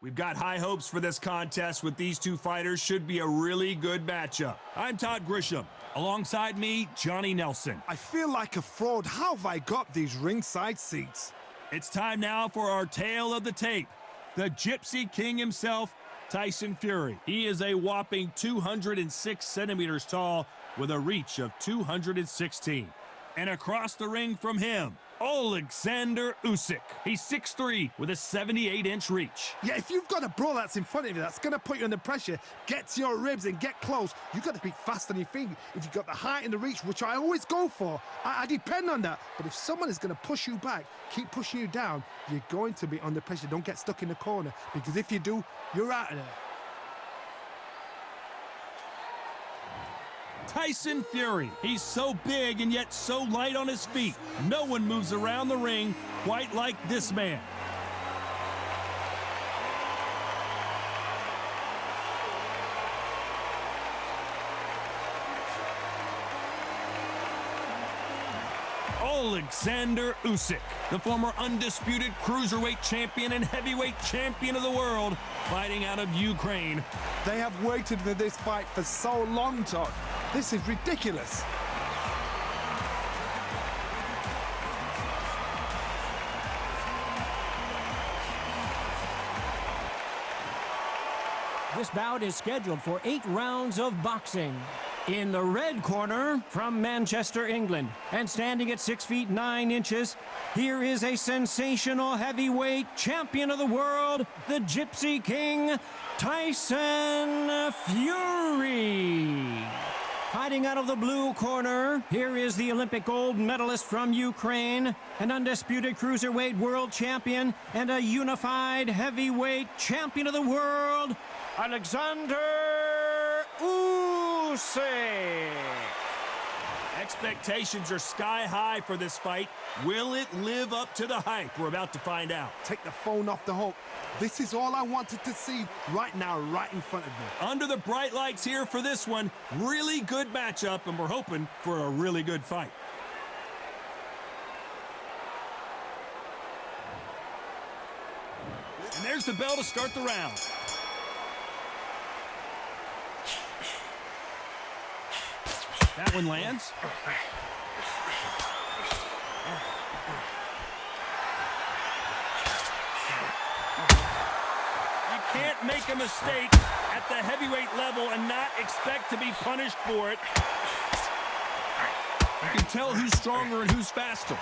We've got high hopes for this contest with these two fighters. Should be a really good matchup. I'm Todd Grisham. Alongside me, Johnny Nelson. I feel like a fraud. How have I got these ringside seats? It's time now for our tale of the tape. The Gypsy King himself, Tyson Fury. He is a whopping 206 centimeters tall with a reach of 216. And across the ring from him, Oleksander Usyk. He's 6'3" with a 78-inch reach. Yeah, if you've got a brawler that's in front of you that's going to put you under pressure, get to your ribs and get close, you've got to be fast on your feet. If you've got the height and the reach, which I always go for, I depend on that. But if someone is going to push you back, keep pushing you down, you're going to be under pressure. Don't get stuck in the corner, because if you do, you're out of there. Tyson Fury. He's so big and yet so light on his feet. No one moves around the ring quite like this man. Oleksander Usyk, the former undisputed cruiserweight champion and heavyweight champion of the world, fighting out of Ukraine. They have waited for this fight for so long, Todd. This is ridiculous. This bout is scheduled for 8 rounds of boxing. In the red corner, from Manchester, England, and standing at 6 feet 9 inches, here is a sensational heavyweight champion of the world, the Gypsy King, Tyson Fury. Fighting out of the blue corner, here is the Olympic gold medalist from Ukraine, an undisputed cruiserweight world champion, and a unified heavyweight champion of the world, Oleksander Usyk. Expectations are sky high for this fight. Will it live up to the hype? We're about to find out. Take the phone off the hook. This is all I wanted to see right now, right in front of me. Under the bright lights here for this one. Really good matchup, and we're hoping for a really good fight. And there's the bell to start the round. That one lands. You can't make a mistake at the heavyweight level and not expect to be punished for it. You can tell who's stronger and who's faster.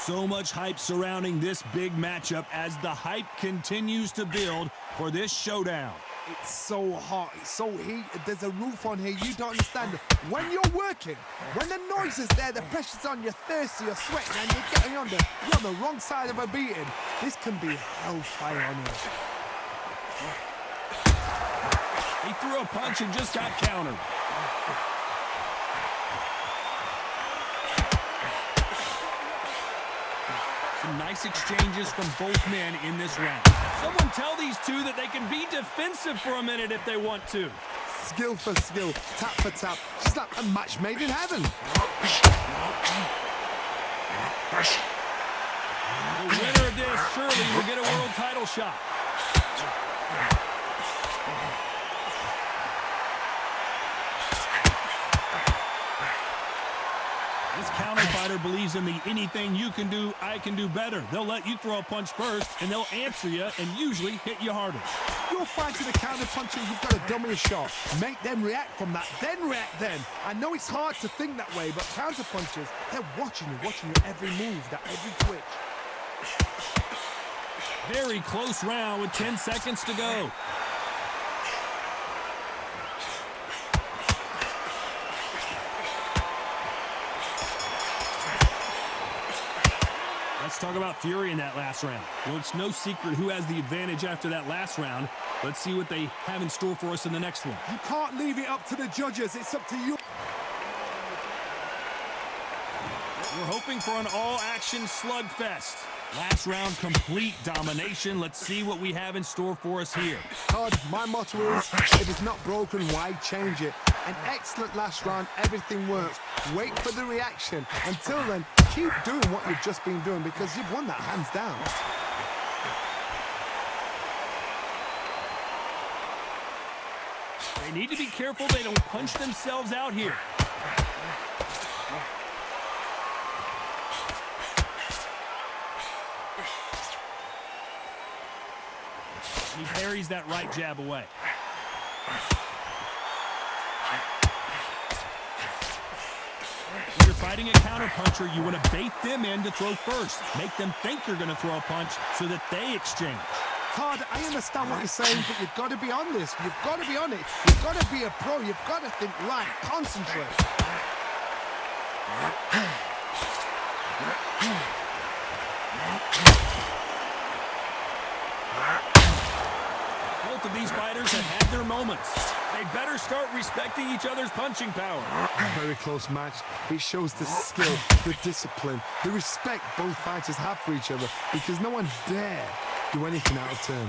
So much hype surrounding this big matchup as the hype continues to build for this showdown. It's so hot, it's so heated, there's a roof on here, you don't understand. When you're working, when the noise is there, the pressure's on, you're thirsty, you're sweating, and you're getting under, you're on the wrong side of a beating. This can be hellfire on you. He threw a punch and just got countered. Some nice exchanges from both men in this round. Someone tell these two that they can be defensive for a minute if they want to. Skill for skill, tap for tap, just like a match made in heaven. The winner of this surely will get a world title shot. This counter fighter believes in the anything you can do, I can do better. They'll let you throw a punch first, and they'll answer you and usually hit you harder. You're fighting a counter puncher, you've got to dummy a shot. Make them react from that, then react then. I know it's hard to think that way, but counter punchers, they're watching you every move, that every twitch. Very close round with 10 seconds to go. Let's talk about Fury in that last round. Well, it's no secret who has the advantage after that last round. Let's see what they have in store for us in the next one. You can't leave it up to the judges. It's up to you. We're hoping for an all-action slugfest. Last round, complete domination. Let's see what we have in store for us here. Todd, my motto is, if it's not broken, why change it? An excellent last round. Everything works. Wait for the reaction. Until then, keep doing what you've just been doing because you've won that hands down. They need to be careful they don't punch themselves out here. He parries that right jab away. When you're fighting a counterpuncher, you want to bait them in to throw first. Make them think you're going to throw a punch so that they exchange. Todd, I understand what you're saying, but you've got to be on this. You've got to be on it. You've got to be a pro. You've got to think right. Concentrate. Both of these fighters have had their moments. They better start respecting each other's punching power. Very close match. It shows the skill, the discipline, the respect both fighters have for each other because no one dare do anything out of turn.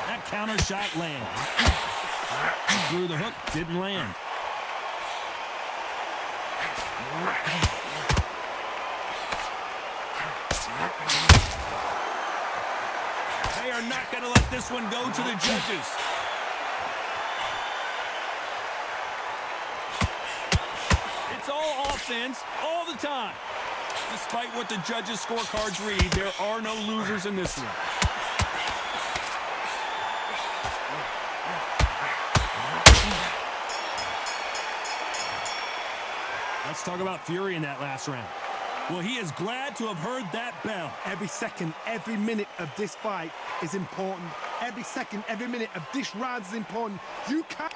That counter shot lands. Through the hook, didn't land. They are not going to let this one go to the judges. It's all offense all the time. Despite what the judges' scorecards read, there are no losers in this one. Let's talk about Fury in that last round. Well, he is glad to have heard that bell. Every second, every minute of this fight is important. Every second, every minute of this round is important. You can't...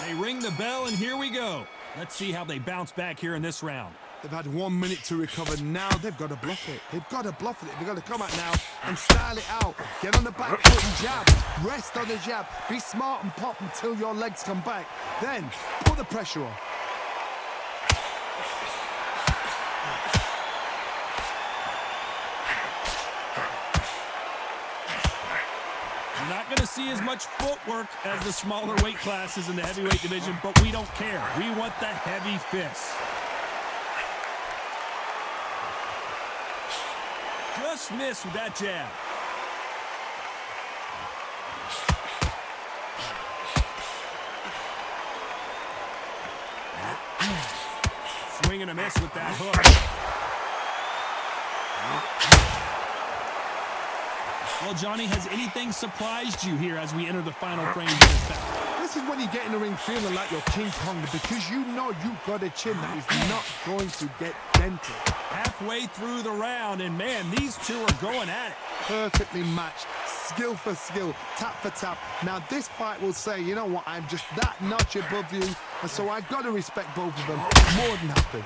They ring the bell, and here we go. Let's see how they bounce back here in this round. They've had 1 minute to recover. Now they've got to bluff it. They've got to bluff it. They've got to come out now and style it out. Get on the back foot and jab. Rest on the jab. Be smart and pop until your legs come back. Then put the pressure on. You're not going to see as much footwork as the smaller weight classes in the heavyweight division, but we don't care. We want the heavy fists. Just missed with that jab. Swing and a miss with that hook. Well, Johnny, has anything surprised you here as we enter the final frames of this battle? This is when you get in the ring feeling like you're King Kong because you know you've got a chin that is not going to get dented. Halfway through the round, and man, these two are going at it. Perfectly matched, skill for skill, tap for tap. Now this fight will say, you know what, I'm just that notch above you, and so I've got to respect both of them more than happy.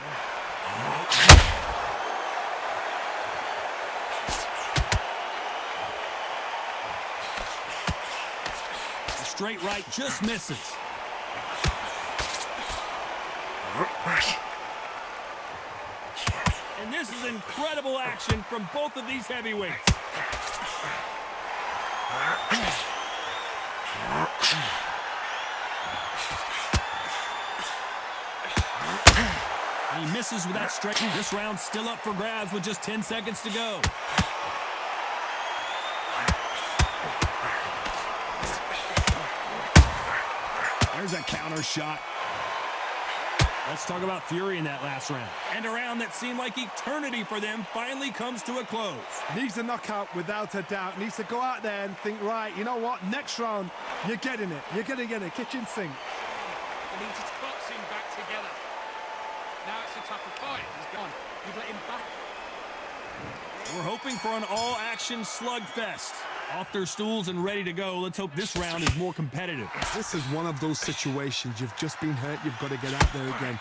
The straight right just misses. And this is incredible action from both of these heavyweights. And he misses with that straight. This round's still up for grabs with just 10 seconds to go. There's a counter shot. Let's talk about Fury in that last round. And a round that seemed like eternity for them finally comes to a close. Needs a knockout without a doubt. Needs to go out there and think, right, you know what, next round, you're getting it. You're going to get a kitchen sink. They need to box him back together. Now it's a tougher fight. He's gone. You've let him back. We're hoping for an all-action slugfest. Off their stools and ready to go. Let's hope this round is more competitive. This is one of those situations. You've just been hurt. You've got to get out there again.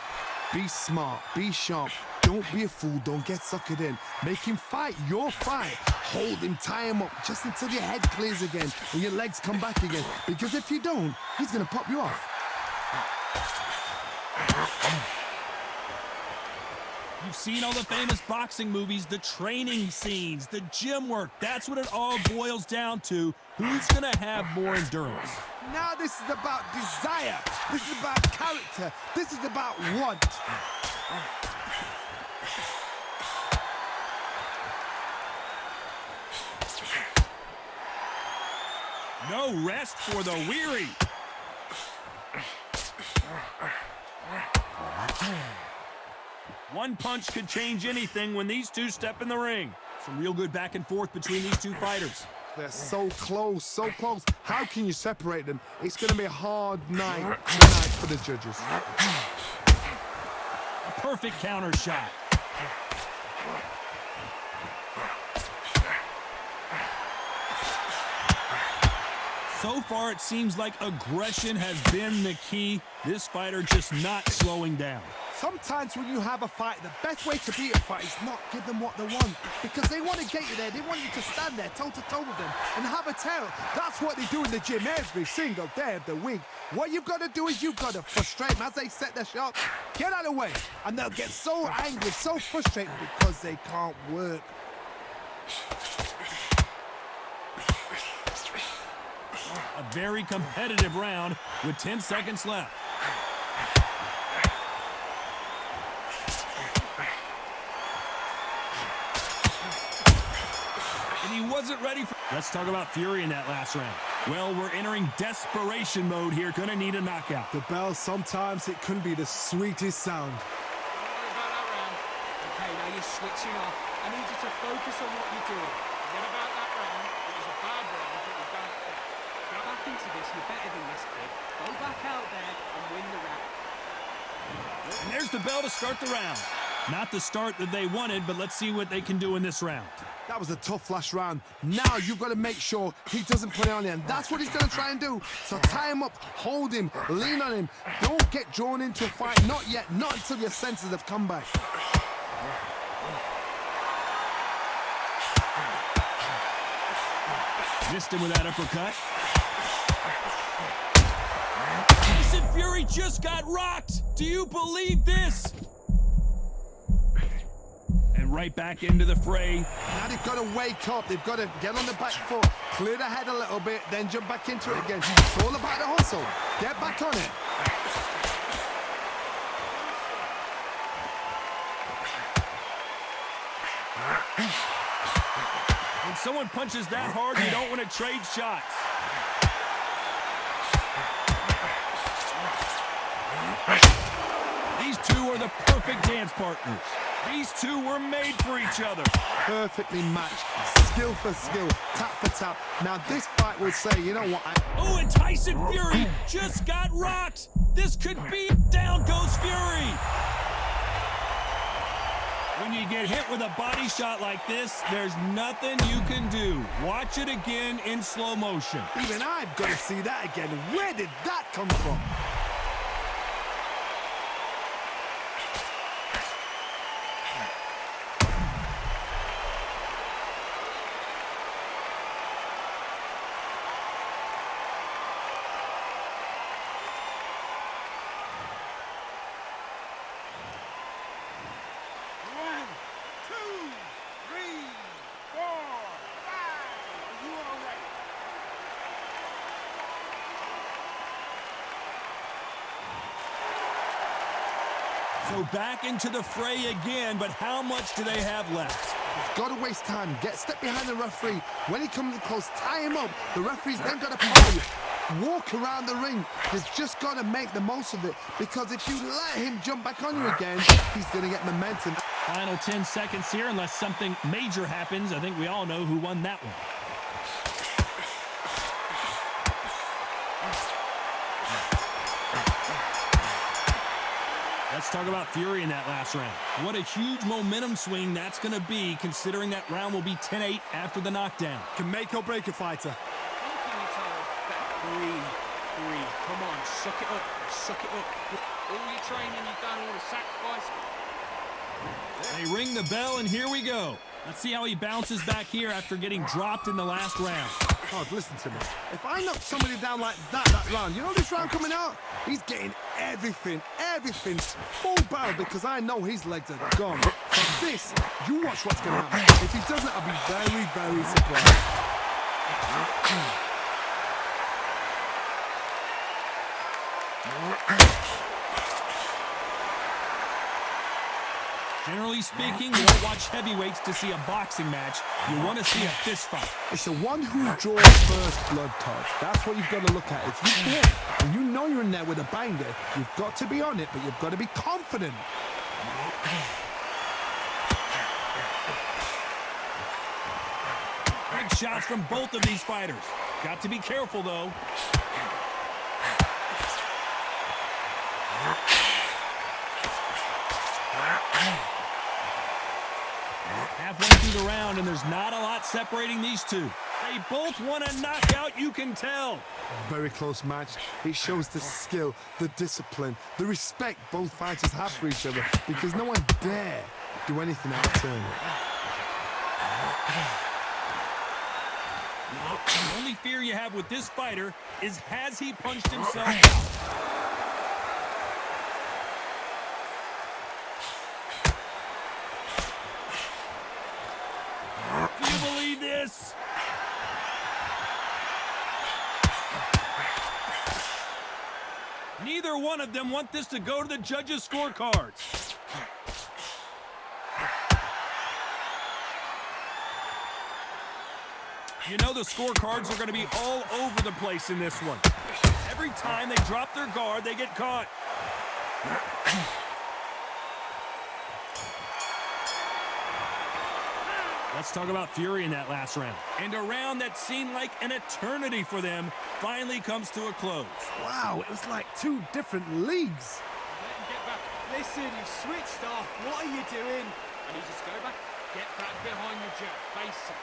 Be smart. Be sharp. Don't be a fool. Don't get suckered in. Make him fight your fight. Hold him. Tie him up just until your head clears again and your legs come back again. Because if you don't, he's going to pop you off. You've seen all the famous boxing movies, the training scenes, the gym work. That's what it all boils down to. Who's going to have more endurance? Now this is about desire. This is about character. This is about want. No rest for the weary. One punch could change anything when these two step in the ring. Some real good back and forth between these two fighters. They're so close, so close. How can you separate them? It's going to be a hard night tonight for the judges. A perfect counter shot. So far, it seems like aggression has been the key. This fighter just not slowing down. Sometimes when you have a fight, the best way to beat a fight is not give them what they want. Because they want to get you there. They want you to stand there toe-to-toe with them and have a tail. That's what they do in the gym every single day of the week. What you've got to do is you've got to frustrate them as they set their shot. Get out of the way. And they'll get so angry, so frustrated because they can't work. A very competitive round with 10 seconds left. And he wasn't ready for... Let's talk about Fury in that last round. Well, we're entering desperation mode here. Gonna need a knockout. The bell, sometimes it can be the sweetest sound. Don't worry about that round. Okay, now you're switching off. I need you to focus on what you're doing. Forget about that round. It was a bad round, but we've done it. Get back into this. You're better than this, kid. Go back out there and win the round. And there's the bell to start the round. Not the start that they wanted, but let's see what they can do in this round. That was a tough last round. Now you've got to make sure he doesn't put it on you, and that's what he's going to try and do. So tie him up, hold him, lean on him. Don't get drawn into a fight. Not yet. Not until your senses have come back. Missed him with that uppercut. Tyson Fury just got rocked. Do you believe this? And right back into the fray. Now they've got to wake up. They've got to get on the back foot, clear the head a little bit, then jump back into it again. It's all about the hustle. Get back on it. When someone punches that hard, you don't want to trade shots. These two are the perfect dance partners. These two were made for each other. Perfectly matched, skill for skill, tap for tap. Now this fight will say, you know what? Oh, and Tyson Fury just got rocked. This could be... Down goes Fury. When you get hit with a body shot like this, there's nothing you can do. Watch it again in slow motion. Even I've got to see that again. Where did that come from? So back into the fray again, but how much do they have left? Got to waste time. Step behind the referee. When he comes in close, tie him up. The referee's then got to follow you. Walk around the ring. You've just got to make the most of it, because if you let him jump back on you again, he's going to get momentum. Final 10 seconds here, unless something major happens. I think we all know who won that one. Let's talk about Fury in that last round. What a huge momentum swing that's going to be, considering that round will be 10-8 after the knockdown. Can make or break a fighter. Breathe. Come on, suck it up. Suck it up. All your training you've done, all the sacrifice. They ring the bell, and here we go. Let's see how he bounces back here after getting dropped in the last round. God, listen to me. If I knock somebody down like that round, you know this round coming out? He's getting everything, full barrel, because I know his legs are gone. So this, you watch what's going to happen. If he doesn't, I'll be very, very surprised. Generally speaking, you don't watch heavyweights to see a boxing match. You want to see a fist fight. It's the one who draws first blood, Todd. That's what you've got to look at. If you hit and you know you're in there with a banger, you've got to be on it, but you've got to be confident. Big shots from both of these fighters. Got to be careful, though. Halfway through the round, and there's not a lot separating these two. They both want a knockout, you can tell. Very close match. It shows the skill, the discipline, the respect both fighters have for each other, because no one dare do anything out of turn. The only fear you have with this fighter is, has he punched himself out? Do you believe this? Neither one of them want this to go to the judges' scorecards. You know the scorecards are going to be all over the place in this one. Every time they drop their guard, they get caught. Let's talk about Fury in that last round. And a round that seemed like an eternity for them finally comes to a close. Wow, it was like two different leagues. Let him get back. Listen, you've switched off. What are you doing? And you just go back, get back behind your jab. Face it.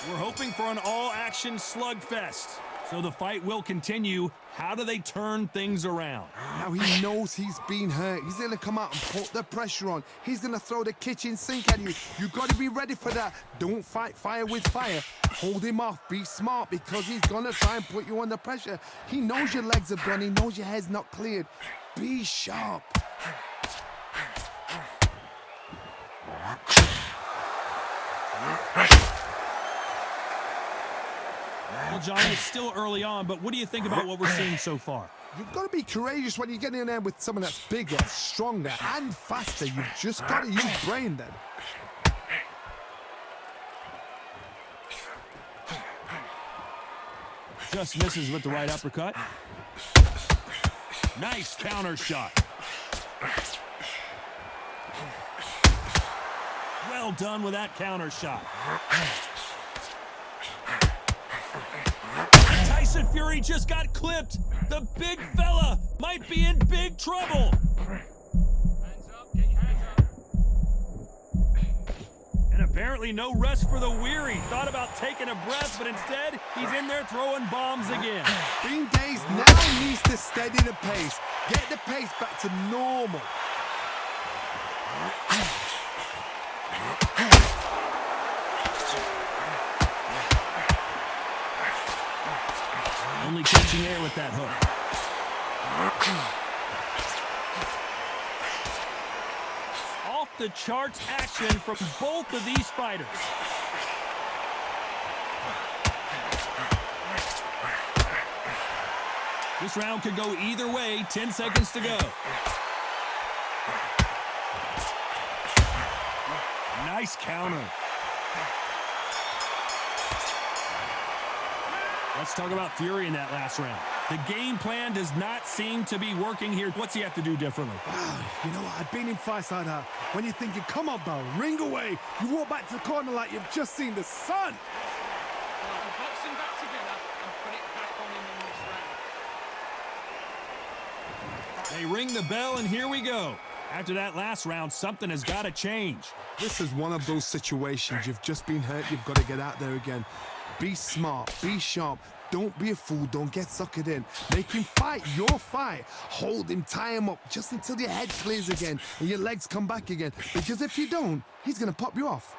We're hoping for an all-action slugfest. So the fight will continue. How do they turn things around? Now he knows he's been hurt. He's going to come out and put the pressure on. He's going to throw the kitchen sink at you. You've got to be ready for that. Don't fight fire with fire. Hold him off. Be smart, because he's going to try and put you under pressure. He knows your legs are gone. He knows your head's not cleared. Be sharp. Well, John, it's still early on, but what do you think about what we're seeing so far? You've got to be courageous when you get in there with someone that's bigger, stronger, and faster. You've just got to use brain then. Just misses with the right uppercut. Nice counter shot. Well done with that counter shot. Tyson Fury just got clipped. The big fella might be in big trouble. Hands up, get your hands up. And apparently no rest for the weary. Thought about taking a breath, but instead he's in there throwing bombs again. Being dazed now needs to steady the pace. Get the pace back to normal. Only catching air with that hook. Off the charts action from both of these fighters. This round could go either way. 10 seconds to go. Nice counter. Let's talk about Fury in that last round. The game plan does not seem to be working here. What's he have to do differently? Wow, you know what? I've been in fights like that. When you're thinking, come on, Bell, ring away. You walk back to the corner like you've just seen the sun. Well, we're boxing back together and put it back on him in this round. They ring the bell, and here we go. After that last round, something has got to change. This is one of those situations. You've just been hurt. You've got to get out there again. Be smart. Be sharp. Don't be a fool. Don't get suckered in. Make him fight your fight. Hold him. Tie him up just until your head clears again and your legs come back again. Because if you don't, he's going to pop you off.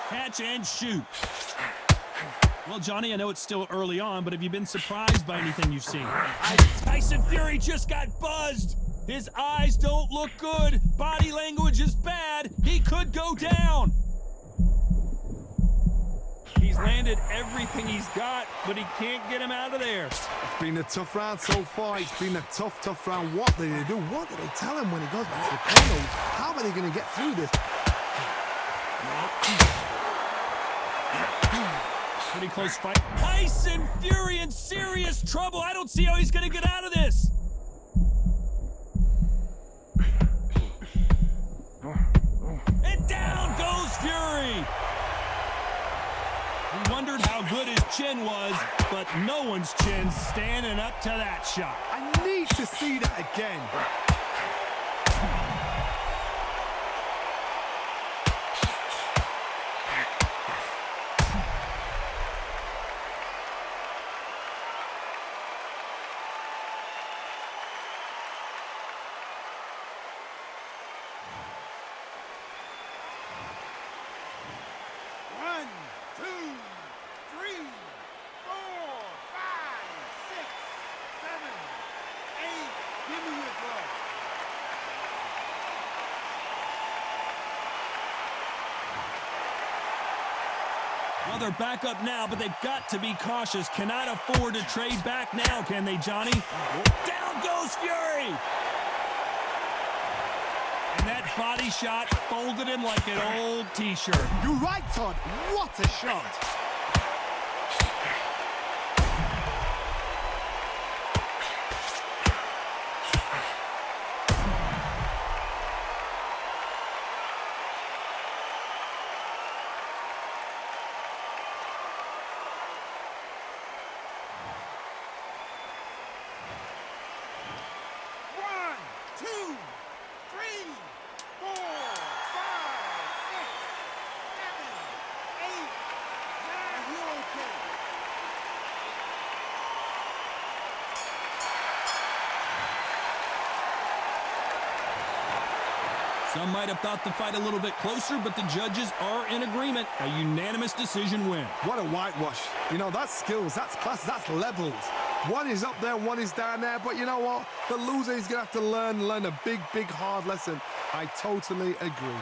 Catch and shoot. Well, Johnny, I know it's still early on, but have you been surprised by anything you've seen? Tyson Fury just got buzzed. His eyes don't look good. Body language is bad. He could go down. He's landed everything he's got, but he can't get him out of there. It's been a tough round so far. It's been a tough round. What did they do? What did they tell him when he goes back to the corner? How are they going to get through this? Pretty close fight. Tyson Fury in serious trouble. I don't see how he's going to get out of this. And down goes Fury. We wondered how good his chin was, but no one's chin's standing up to that shot. I need to see that again. Well, they're back up now, but they've got to be cautious. Cannot afford to trade back now, can they, Johnny? Down goes Fury! And that body shot folded him like an old T-shirt. You're right, Todd. What a shot. Some might have thought the fight a little bit closer, but the judges are in agreement. A unanimous decision win. What a whitewash. You know, that's skills, that's class, that's levels. One is up there, one is down there, but you know what? The loser is going to have to learn a big, hard lesson. I totally agree.